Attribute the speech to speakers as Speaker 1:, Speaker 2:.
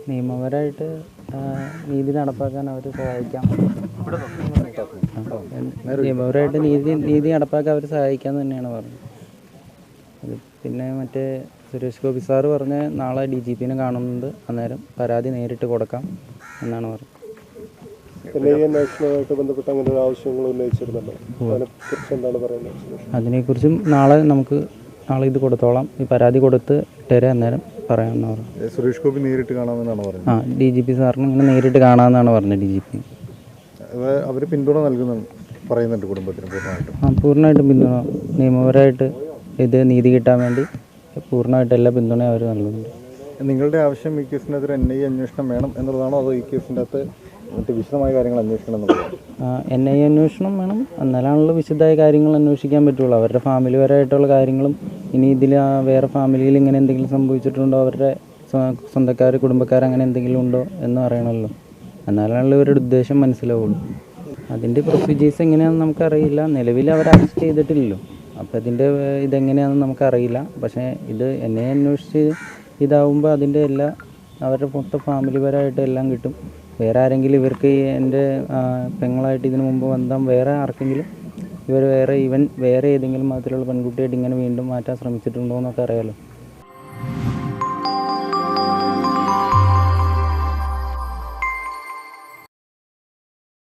Speaker 1: നിയമപരമായിട്ട് നീതി നടപ്പാക്കാൻ അവർ സഹായിക്കാം. നിയമപരമായിട്ട് നീതി നടപ്പാക്കാൻ അവർ സഹായിക്കാമെന്ന് തന്നെയാണ് പറഞ്ഞത്. പിന്നെ മറ്റേ സുരേഷ് ഗോപി സാറ് പറഞ്ഞ് നാളെ DGP കാണുന്നുണ്ട്, അന്നേരം പരാതി നേരിട്ട് കൊടുക്കാം എന്നാണ് പറഞ്ഞത്.
Speaker 2: ബന്ധപ്പെട്ട് അങ്ങനെ ഒരു ആവശ്യങ്ങൾ ഉന്നയിച്ചിരുന്നല്ലോ, അതിനെക്കുറിച്ച് എന്താണ് പറയുന്നത്?
Speaker 1: അതിനെക്കുറിച്ചും നാളെ ഇത് കൊടുത്തോളാം, ഈ പരാതി കൊടുത്ത് ഇട്ടേരെ അന്നേരം പറയാമെന്ന് പറഞ്ഞു.
Speaker 3: സുരേഷ് ഗോപി നേരിട്ട് കാണാമെന്നാണ് പറഞ്ഞത്.
Speaker 1: DGP സാറിന് ഇങ്ങനെ നേരിട്ട് കാണാമെന്നാണ് പറഞ്ഞത്. DGP
Speaker 3: അവർ പിന്തുണ പറയുന്നുണ്ട് കുടുംബത്തിന് പൂർണ്ണമായിട്ടും.
Speaker 1: പൂർണ്ണമായിട്ടും പിന്തുണ, നിയമപരമായിട്ട് ഇത് നീതി കിട്ടാൻ വേണ്ടി പൂർണ്ണമായിട്ട് എല്ലാ പിന്തുണയും അവർ നൽകുന്നുണ്ട്.
Speaker 3: നിങ്ങളുടെ ആവശ്യം ഈ കേസിനെതിരെ NIA അന്വേഷണം വേണം എന്നുള്ളതാണോ, അതോ ഈ കേസിൻ്റെ അകത്ത് മറ്റ് വിശദമായ കാര്യങ്ങൾ അന്വേഷിക്കണം എന്നുള്ളതാണ്?
Speaker 1: NIA അന്വേഷണം വേണം, എന്നാലാണല്ലോ വിശദമായ കാര്യങ്ങൾ അന്വേഷിക്കാൻ പറ്റുള്ളൂ. അവരുടെ ഫാമിലി പരമായിട്ടുള്ള കാര്യങ്ങളും ഇനി ഇതിൽ വേറെ ഫാമിലിയിൽ ഇങ്ങനെ എന്തെങ്കിലും സംഭവിച്ചിട്ടുണ്ടോ, അവരുടെ സ്വന്തക്കാർ കുടുംബക്കാർ അങ്ങനെ എന്തെങ്കിലും ഉണ്ടോ എന്ന് അറിയണമല്ലോ. എന്നാലാണല്ലോ ഇവരുടെ ഉദ്ദേശം മനസ്സിലാവുള്ളൂ. അതിൻ്റെ പ്രൊസീജിയേഴ്സ് എങ്ങനെയാണെന്ന് നമുക്കറിയില്ല. നിലവിൽ അവർ അറസ്റ്റ് ചെയ്തിട്ടില്ലല്ലോ, അപ്പോൾ ഇതിൻ്റെ ഇതെങ്ങനെയാണെന്ന് നമുക്കറിയില്ല. പക്ഷേ ഇത് NIA അന്വേഷിച്ച് ഇതാവുമ്പോൾ അതിൻ്റെ അവരുടെ മൊത്തം ഫാമിലി പരമായിട്ട് എല്ലാം കിട്ടും. വേറെ ആരെങ്കിലും ഇവർക്ക് എൻ്റെ പെങ്ങളായിട്ട് ഇതിനു മുമ്പ് ബന്ധം വേറെ ആർക്കെങ്കിലും ഇവർ വേറെ ഏതെങ്കിലും മതത്തിലുള്ള പെൺകുട്ടിയായിട്ട് ഇങ്ങനെ വീണ്ടും മാറ്റാൻ ശ്രമിച്ചിട്ടുണ്ടോ എന്നൊക്കെ അറിയാമല്ലോ.